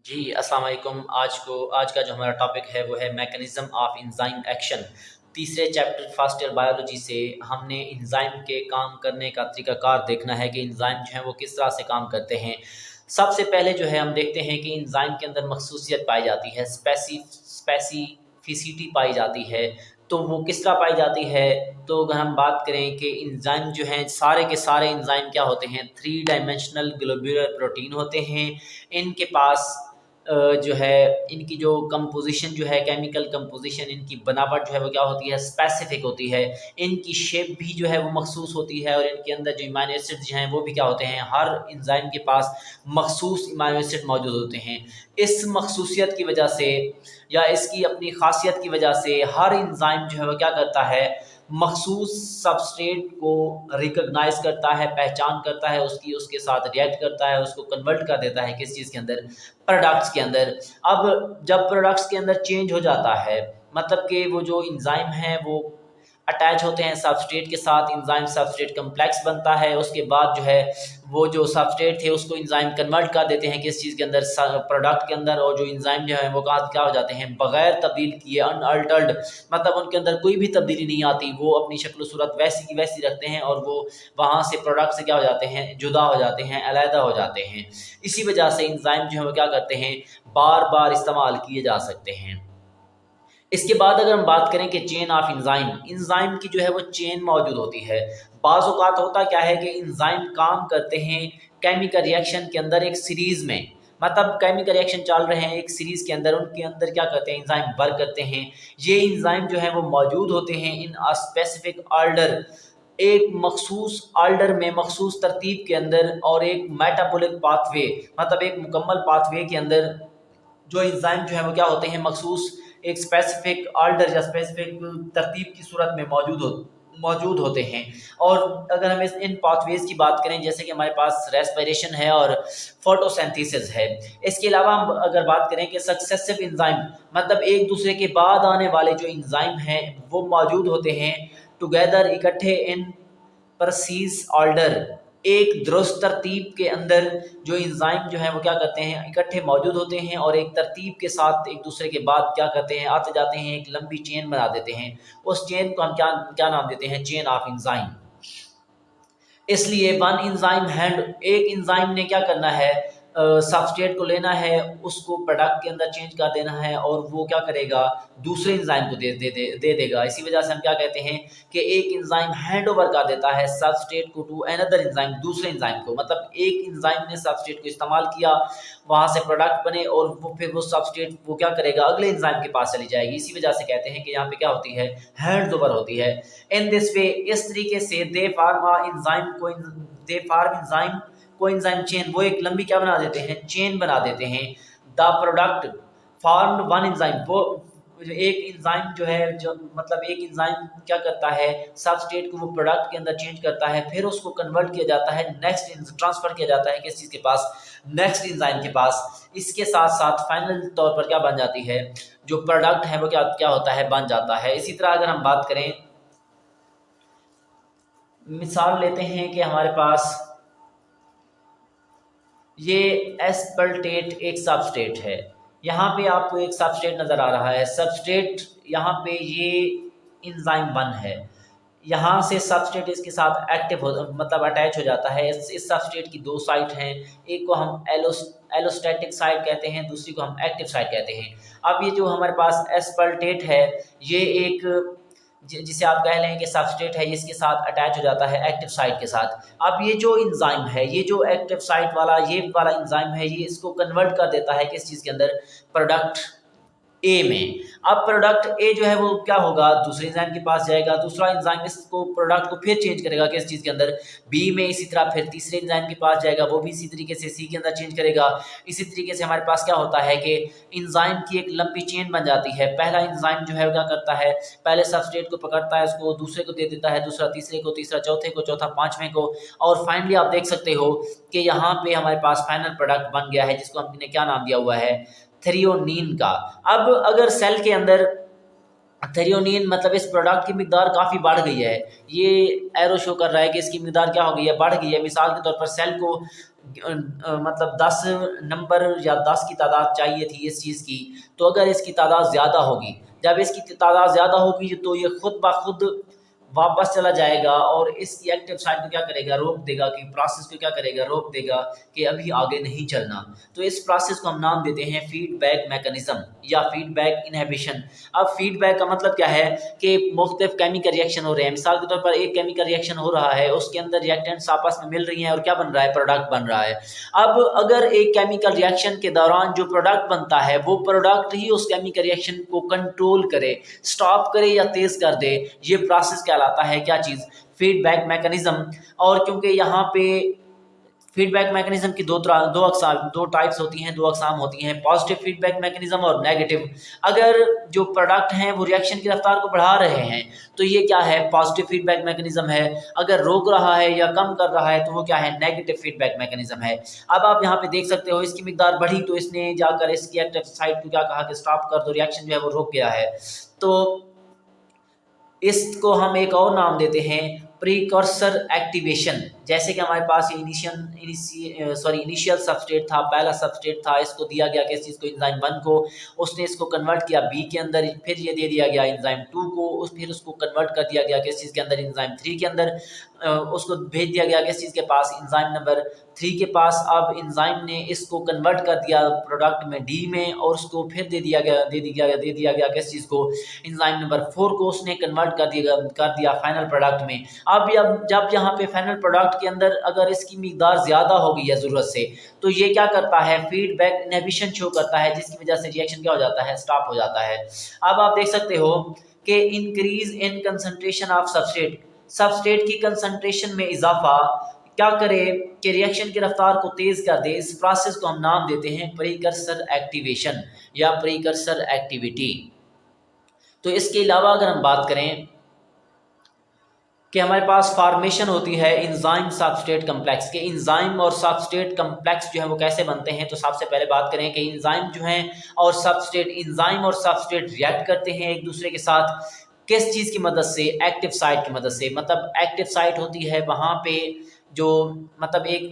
जी अस्सलाम वालेकुम। आज का जो हमारा टॉपिक है वो है मैकेनिज़्म ऑफ एंजाइम एक्शन। तीसरे चैप्टर फर्स्ट ईयर बायोलॉजी से हमने एंजाइम के काम करने का तरीकाकार देखना है कि एंजाइम जो है वो किस तरह से काम करते हैं। सबसे पहले जो है हम देखते हैं कि एंजाइम के अंदर मखसूसियत पाई जाती है, स्पेसिफिसिटी पाई जाती है। तो वो किस तरह पाई जाती है? तो अगर हम बात करें कि एंजाइम जो हैं सारे के सारे एंजाइम क्या होते हैं, 3 डायमेंशनल ग्लोब्यूलर प्रोटीन होते हैं। इनके पास जो है इनकी जो कंपोजिशन जो है, केमिकल कंपोजिशन, इनकी बनावट जो है वो क्या होती है, स्पेसिफिक होती है। इनकी शेप भी जो है वो मखसूस होती है, और इनके अंदर जो इमाइनो एसिड जो हैं वो भी क्या होते हैं, हर एंजाइम के पास मखसूस इमाइनो एसिड मौजूद होते हैं। इस मखसूसियत की वजह से या इसकी अपनी खासियत की वजह से हर एंजाइम जो है वो क्या करता है, मखसूस सबस्ट्रेट को रिकग्नाइज करता है, पहचान करता है, उसकी उसके साथ रिएक्ट करता है, उसको कन्वर्ट कर देता है किस चीज़ के अंदर, प्रोडक्ट्स के अंदर। अब जब प्रोडक्ट्स के अंदर चेंज हो जाता है, मतलब कि वो जो एंजाइम हैं वो अटैच होते हैं सबस्ट्रेट के साथ, एंजाइम सबस्ट्रेट कम्प्लेक्स बनता है। उसके बाद जो है वो जो सबस्ट्रेट थे उसको एंजाइम कन्वर्ट कर देते हैं किस चीज़ के अंदर, प्रोडक्ट के अंदर। और जो एंजाइम जो है वो क्या हो जाते हैं, बगैर तब्दील किए, अनअल्टर्ड, मतलब उनके अंदर कोई भी तब्दीली नहीं आती, वो अपनी शक्ल सूरत वैसी की वैसी रखते हैं, और वो वहाँ से प्रोडक्ट से क्या हो जाते हैं, जुदा हो जाते हैं, अलहदा हो जाते हैं। इसी वजह से एंजाइम जो है वो क्या करते हैं, बार बार इस्तेमाल किए जा सकते हैं। इसके बाद अगर हम बात करें कि चेन ऑफ एंजाइम, एंजाइम की जो है वो चेन मौजूद होती है। बाज़ औक़ात होता क्या है कि एंजाइम काम करते हैं केमिकल रिएक्शन के अंदर एक सीरीज़ में, मतलब केमिकल रिएक्शन चल रहे हैं एक सीरीज़ के अंदर, उनके अंदर क्या करते हैं, एंजाइम वर्क करते हैं। ये एंजाइम जो है वो मौजूद होते हैं इन अ स्पेसिफिक ऑर्डर, एक मखसूस ऑर्डर में, मखसूस तरतीब के अंदर, और एक मेटाबॉलिक पाथवे, मतलब एक मुकम्मल पाथवे के अंदर। जो एंजाइम जो है वो क्या होते हैं, मखसूस एक स्पेसिफिक ऑर्डर या स्पेसिफिक तरतीब की सूरत में मौजूद होते हैं। और अगर हम इन पाथवेज की बात करें, जैसे कि हमारे पास रेस्पिरेशन है और फोटोसिंथेसिस है। इसके अलावा हम अगर बात करें कि सक्सेसिव एंजाइम, मतलब एक दूसरे के बाद आने वाले जो एंजाइम हैं वो मौजूद होते हैं टुगेदर, इकट्ठे, इन परसीज ऑर्डर, एक दुरुस्त तरतीब के अंदर। जो एंजाइम जो है वो क्या करते हैं, इकट्ठे मौजूद होते हैं और एक तरतीब के साथ एक दूसरे के बाद क्या करते हैं, आते जाते हैं, एक लंबी चेन बना देते हैं। उस चेन को हम क्या क्या नाम देते हैं, चेन ऑफ एंजाइम। इसलिए वन एंजाइम हैंड, एक एंजाइम ने क्या करना है, सबस्ट्रेट को लेना है, उसको प्रोडक्ट के अंदर चेंज कर देना है, और वो क्या करेगा, दूसरे एंजाइम को दे देगा। इसी वजह से हम क्या कहते हैं कि एक एंजाइम हैंड ओवर कर देता है सबस्ट्रेट को टू अनदर एंजाइम, दूसरे एंजाइम को। मतलब एक एंजाइम ने सबस्ट्रेट को इस्तेमाल किया, वहाँ से प्रोडक्ट बने, और वो फिर वो सबस्ट्रेट वो क्या करेगा, अगले एंजाइम के पास चली जाएगी। इसी वजह से कहते हैं कि यहाँ पे क्या होती है, हैंड ओवर होती है। इन दिस वे, इस तरीके से दे एंजाइम चेन, वो एक लंबी क्या बना देते हैं, चेन बना देते हैं। The product formed one enzyme, वो एक एंजाइम जो है, जो मतलब एक एंजाइम क्या करता है, सबस्ट्रेट को वो प्रोडक्ट के अंदर चेंज करता है, फिर उसको कन्वर्ट किया जाता है, नेक्स्ट ट्रांसफर किया जाता है किस चीज़ के पास, नेक्स्ट एंजाइम के पास। इसके साथ साथ फाइनल तौर पर क्या बन जाती है, जो प्रोडक्ट है वो क्या क्या होता है, बन जाता है। इसी तरह अगर हम बात करें, मिसाल लेते हैं कि हमारे पास ये एस्पर्टेट एक सबस्ट्रेट है। यहाँ पे आपको एक सबस्ट्रेट नज़र आ रहा है, सबस्ट्रेट यहाँ पे ये एंजाइम 1 है। यहाँ से सबस्ट्रेट इसके साथ एक्टिव हो, मतलब अटैच हो जाता है। इस सबस्ट्रेट की 2 साइट हैं, एक को हम एलोस्टैटिक साइट कहते हैं, दूसरी को हम एक्टिव साइट कहते हैं। अब ये जो हमारे पास एस्पर्टेट है, ये एक जिसे आप कह लें कि सबस्ट्रेट है, इसके साथ अटैच हो जाता है एक्टिव साइट के साथ। अब ये जो एंजाइम है, ये जो एक्टिव साइट वाला ये वाला एंजाइम है, ये इसको कन्वर्ट कर देता है किस चीज़ के अंदर, प्रोडक्ट ए में। अब प्रोडक्ट ए जो है वो क्या होगा, दूसरे एंजाइम के पास जाएगा, दूसरा एंजाइम इसको प्रोडक्ट को फिर चेंज करेगा किस चीज़ के अंदर, बी में। इसी तरह फिर तीसरे एंजाइम के पास जाएगा, वो भी इसी तरीके से सी के अंदर चेंज करेगा। इसी तरीके से हमारे पास क्या होता है कि एंजाइम की एक लंबी चेन बन जाती है। पहला एंजाइम जो है वो क्या करता है, पहले सबस्ट्रेट को पकड़ता है, उसको दूसरे को दे देता है, दूसरा तीसरे को, तीसरा चौथे को, चौथा पांचवें को, और फाइनली आप देख सकते हो कि यहाँ पे हमारे पास फाइनल प्रोडक्ट बन गया है, जिसको हमने क्या नाम दिया हुआ है, थ्रियोनीन का। अब अगर सेल के अंदर थ्रियोनीन, मतलब इस प्रोडक्ट की मिकदार काफ़ी बढ़ गई है, ये एरो शो कर रहा है कि इसकी मिकदार क्या हो गई है, बढ़ गई है। मिसाल के तौर पर सेल को مطلب 10 نمبر یا 10 کی تعداد چاہیے تھی اس چیز کی، تو اگر اس کی تعداد زیادہ ہوگی، جب اس کی تعداد زیادہ ہوگی تو یہ خود بخود واپس چلا جائے گا اور اس کی ایکٹیو سائٹ کو کیا کرے گا، روک دے گا، کہ پروسیس کو کیا کرے گا، روک دے گا کہ ابھی آگے نہیں چلنا۔ تو اس پروسیس کو ہم نام دیتے ہیں فیڈ بیک میکانزم یا فیڈ بیک انہیبیشن۔ اب فیڈ بیک کا مطلب کیا ہے کہ مختلف کیمیکل ریئیکشن ہو رہے ہیں، مثال کے طور پر ایک کیمیکل ریئیکشن ہو رہا ہے، اس کے اندر ریئیکٹنٹس آپس میں مل رہی ہیں اور کیا بن رہا ہے، پروڈکٹ بن رہا ہے۔ اب اگر ایک کیمیکل ریئیکشن کے دوران جو پروڈکٹ بنتا ہے وہ پروڈکٹ ہی اس کیمیکل ریئیکشن کو کنٹرول کرے، سٹاپ کرے یا تیز کر دے، یہ پروسیس کہلاتا ہے کیا چیز، فیڈ بیک میکانزم۔ اور کیونکہ یہاں پہ فیڈ بیک میکانزم کی دو ٹائپس ہوتی ہیں، دو اقسام ہوتی ہیں، پازیٹیو فیڈ بیک میکانزم اور نیگیٹو۔ اگر جو پروڈکٹ ہیں وہ ریئیکشن کی رفتار کو بڑھا رہے ہیں تو یہ کیا ہے، پازیٹیو فیڈ بیک میکانزم ہے۔ اگر روک رہا ہے یا کم کر رہا ہے تو وہ کیا ہے، نیگیٹو فیڈ بیک میکانزم ہے۔ اب آپ یہاں پہ دیکھ سکتے ہو اس کی مقدار بڑھی تو اس نے جا کر اس کی ایکٹیو سائٹ کو کیا کہا کہ سٹاپ کر دو، ریئیکشن جو ہے وہ رک گیا ہے۔ تو اس کو ہم ایک اور نام دیتے ہیں پریکورسر ایکٹیویشن۔ جیسے کہ ہمارے پاس یہ انیشیل سبسٹریٹ تھا، پہلا سبسٹریٹ تھا، اس کو دیا گیا کس چیز کو، انزائم 1 کو، اس نے اس کو کنورٹ کیا بی کے اندر، پھر یہ دے دیا گیا انزائم 2 کو، پھر اس کو کنورٹ کر دیا گیا کس چیز کے اندر، انزائم 3 کے اندر، اس کو بھیج دیا گیا کس چیز کے پاس، انزائم نمبر 3 کے پاس۔ اب انزائم نے اس کو کنورٹ کر دیا پروڈکٹ میں ڈی میں، اور اس کو پھر دے دیا گیا کس چیز کو، انزائم نمبر 4 کو اس نے کنورٹ کر دیا فائنل پروڈکٹ میں۔ اب جب یہاں پہ فائنل پروڈکٹ کے اندر اگر اس کی مقدار زیادہ ہو گئی ہے ضرورت سے، تو یہ کیا کرتا ہے، فیڈ بیک انہیبیشن شو کرتا ہے، جس کی وجہ سے ریئیکشن کیا ہو جاتا ہے، سٹاپ ہو جاتا ہے۔ اب آپ دیکھ سکتے ہو کہ increase in concentration of substrate کی کنسنٹریشن میں اضافہ کیا کرے کہ ریئیکشن کی رفتار کو تیز کر دے۔ اس پروسیس کو ہم نام دیتے ہیں پریکرسر ایکٹیویشن یا پریکرسر ایکٹیویٹی۔ تو اس کے علاوہ اگر ہم بات کریں کہ ہمارے پاس فارمیشن ہوتی ہے انزائم سبسٹریٹ کمپلیکس کے، انزائم اور سبسٹریٹ کمپلیکس جو ہیں وہ کیسے بنتے ہیں، تو سب سے پہلے بات کریں کہ انزائم جو ہیں اور سبسٹریٹ ریئیکٹ کرتے ہیں ایک دوسرے کے ساتھ کس چیز کی مدد سے، ایکٹیو سائٹ کی مدد سے۔ مطلب ایکٹیو سائٹ ہوتی ہے وہاں پہ جو مطلب ایک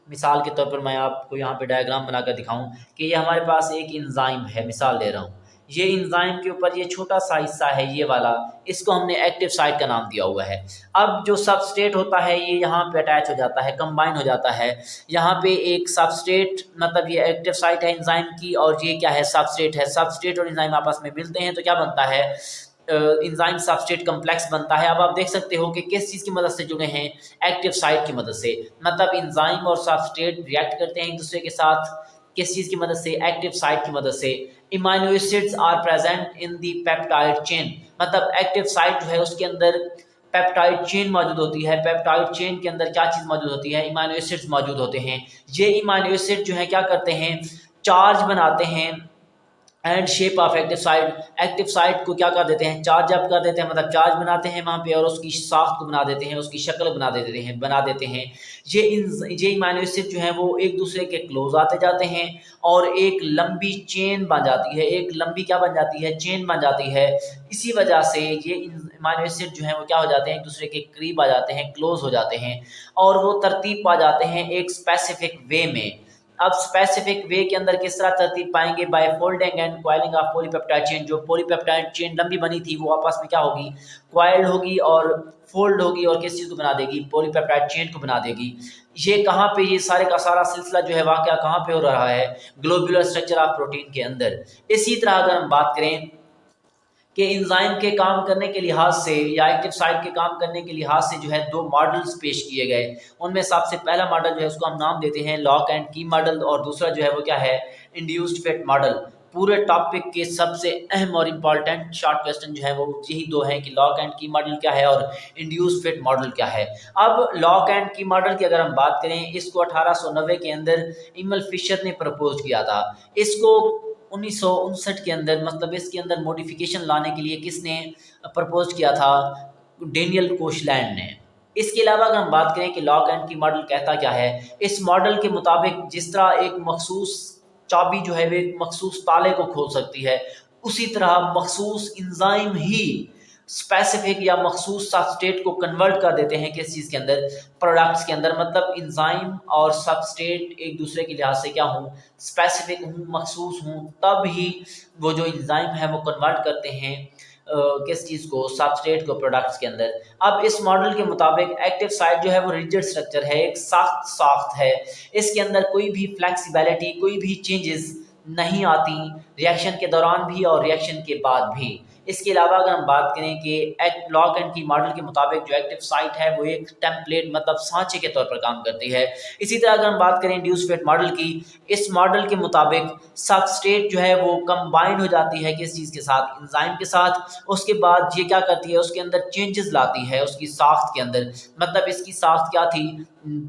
مثال کے طور پر میں آپ کو یہاں پہ ڈائیگرام بنا کر دکھاؤں کہ یہ ہمارے پاس ایک انزائم ہے، مثال دے رہا ہوں، یہ انزائم کے اوپر یہ چھوٹا سا حصہ ہے یہ والا، اس کو ہم نے ایکٹیو سائٹ کا نام دیا ہوا ہے۔ اب جو سبسٹریٹ ہوتا ہے یہ یہاں پہ اٹیچ ہو جاتا ہے، کمبائن ہو جاتا ہے، یہاں پہ ایک سبسٹریٹ مطلب یہ ایکٹیو سائٹ ہے انزائم کی، اور یہ کیا ہے، سبسٹریٹ ہے۔ سبسٹریٹ اور انزائم آپس میں ملتے ہیں تو کیا بنتا ہے، انزائم سبسٹریٹ کمپلیکس بنتا ہے۔ اب آپ دیکھ سکتے ہو کہ کس چیز کی مدد سے جڑے ہیں، ایکٹیو سائٹ کی مدد سے، مطلب انزائم اور سبسٹریٹ ریئیکٹ کرتے ہیں ایک دوسرے کے ساتھ کس چیز کی مدد سے، ایکٹیو سائٹ کی مدد سے۔ Amino acids are present in the peptide chain, مطلب ایکٹیو سائٹ جو ہے اس کے اندر پیپٹائڈ چین موجود ہوتی ہے، پیپٹائڈ چین کے اندر کیا چیز موجود ہوتی ہے، امینو ایسڈز موجود ہوتے ہیں۔ یہ امینو ایسڈ جو ہے کیا کرتے ہیں، چارج بناتے ہیں and shape of active site کو کیا کر دیتے ہیں، چارج اپ کر دیتے ہیں، مطلب چارج بناتے ہیں وہاں پہ، اور اس کی ساخت کو بنا دیتے ہیں، اس کی شکل بنا دیتے ہیں۔ یہ امینو ایسڈ جو ہیں وہ ایک دوسرے کے کلوز آتے جاتے ہیں اور ایک لمبی چین بن جاتی ہے، ایک لمبی کیا بن جاتی ہے، چین بن جاتی ہے۔ اسی وجہ سے یہ امینو ایسڈ جو ہیں وہ کیا ہو جاتے ہیں، ایک دوسرے کے قریب آ جاتے ہیں، کلوز ہو جاتے ہیں، اور وہ ترتیب پا جاتے ہیں ایک اسپیسیفک وے میں۔ اب اسپیسیفک وے کے اندر کس طرح ترتیب پائیں گے، by folding and coiling of poly peptide chain. جو پولی پیپٹائڈ چین لمبی بنی تھی وہ آپس میں کیا ہوگی، کوائلڈ ہوگی اور فولڈ ہوگی، اور کس چیز کو بنا دے گی، پولی پیپٹائڈ چین کو بنا دے گی۔ یہ کہاں پہ، یہ سارے کا سارا سلسلہ جو ہے واقعہ کہاں پہ ہو رہا ہے، گلوبولر اسٹرکچر آف پروٹین کے اندر۔ اسی طرح اگر ہم بات کریں کہ انزائم کے کام کرنے کے لحاظ سے یا ایکٹیو سائٹ کے کام کرنے کے لحاظ سے جو ہے دو ماڈلز پیش کیے گئے، ان میں سب سے پہلا ماڈل جو ہے اس کو ہم نام دیتے ہیں لاک اینڈ کی ماڈل، اور دوسرا جو ہے وہ کیا ہے، انڈیوسڈ فٹ ماڈل۔ پورے ٹاپک کے سب سے اہم اور امپورٹنٹ شارٹ کوسچن جو ہے وہ یہی دو ہیں کہ لاک اینڈ کی ماڈل کیا ہے اور انڈیوسڈ فٹ ماڈل کیا ہے۔ اب لاک اینڈ کی ماڈل کی اگر ہم بات کریں، اس کو 1890 کے اندر ایمل فشر نے پرپوز کیا تھا۔ اس کو 1959 کے اندر، مطلب اس کے اندر موڈیفیکیشن لانے کے لیے کس نے پرپوز کیا تھا، ڈینیل کوشلینڈ نے۔ اس کے علاوہ اگر ہم بات کریں کہ لاک اینڈ کی ماڈل کہتا کیا ہے، اس ماڈل کے مطابق جس طرح ایک مخصوص چابی جو ہے وہ ایک مخصوص تالے کو کھول سکتی ہے، اسی طرح مخصوص انزائم ہی स्पेसिफिक या मखसूस सबस्ट्रेट को कन्वर्ट कर देते हैं किस चीज़ के अंदर, प्रोडक्ट्स के अंदर। मतलब इंजाइम और सबस्ट्रेट एक दूसरे के लिहाज से क्या हूँ, स्पेसिफिक हूँ, मखसूस हूँ, तब ही वो जो इंजाइम है वो कन्वर्ट करते हैं किस चीज़ को, सबस्ट्रेट को प्रोडक्ट्स के अंदर। अब इस मॉडल के मुताबिक एक्टिव साइट जो है वो रिजिड स्ट्रक्चर है, एक साख्त है, इसके अंदर कोई भी फ्लेक्सिबिलिटी, कोई भी चेंजेस नहीं आती रिएक्शन के दौरान भी और रिएक्शन के बाद भी। इसके अलावा अगर हम बात करें कि लॉक एंड की मॉडल के मुताबिक जो एक्टिव साइट है वो एक टेम्पलेट मतलब सांचे के तौर पर काम करती है। इसी तरह अगर हम बात करें इंड्यूस फेट मॉडल की, इस मॉडल के मुताबिक सबस्ट्रेट जो है वो कंबाइन हो जाती है किस चीज़ के साथ, एंजाइम के साथ। उसके बाद ये क्या करती है, उसके अंदर चेंजेस लाती है उसकी साख्त के अंदर। मतलब इसकी साख्त क्या थी,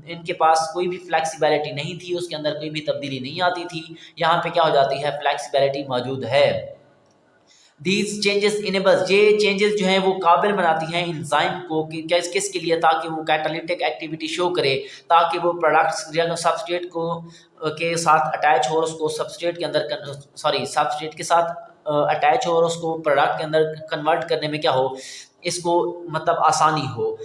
इनके पास कोई भी फ्लेक्सिबिलिटी नहीं थी, उसके अंदर कोई भी तब्दीली नहीं आती थी, यहाँ पे क्या हो जाती है, फ्लेक्सिबिलिटी मौजूद है। दीज चेंजेस इनेबल्स, ये चेंजेस जो हैं वो काबिल बनाती हैं इंजाइम को कि किसके लिए, ताकि वो कैटालिटिक एक्टिविटी शो करे, ताकि वो प्रोडक्ट्स सबस्ट्रेट को के साथ अटैच हो और उसको सबस्ट्रेट के अंदर सबस्ट्रेट के साथ अटैच हो और उसको प्रोडक्ट के अंदर कन्वर्ट करने में क्या हो, इसको मतलब आसानी हो।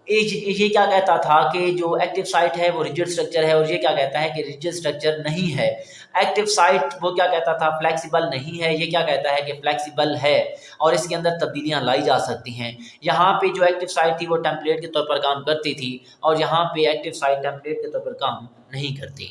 ये क्या कहता था कि जो एक्टिव साइट है वो रिजिड स्ट्रक्चर है, और ये क्या कहता है कि रिजिड स्ट्रक्चर नहीं है। एक्टिव साइट वो क्या कहता था, फ्लेक्सिबल नहीं है, ये क्या कहता है कि फ्लेक्सिबल है और इसके अंदर तब्दीलियां लाई जा सकती हैं। यहाँ पे जो एक्टिव साइट थी वो टेम्पलेट के तौर पर काम करती थी, और यहाँ पे एक्टिव साइट टेम्पलेट के तौर पर काम नहीं करती।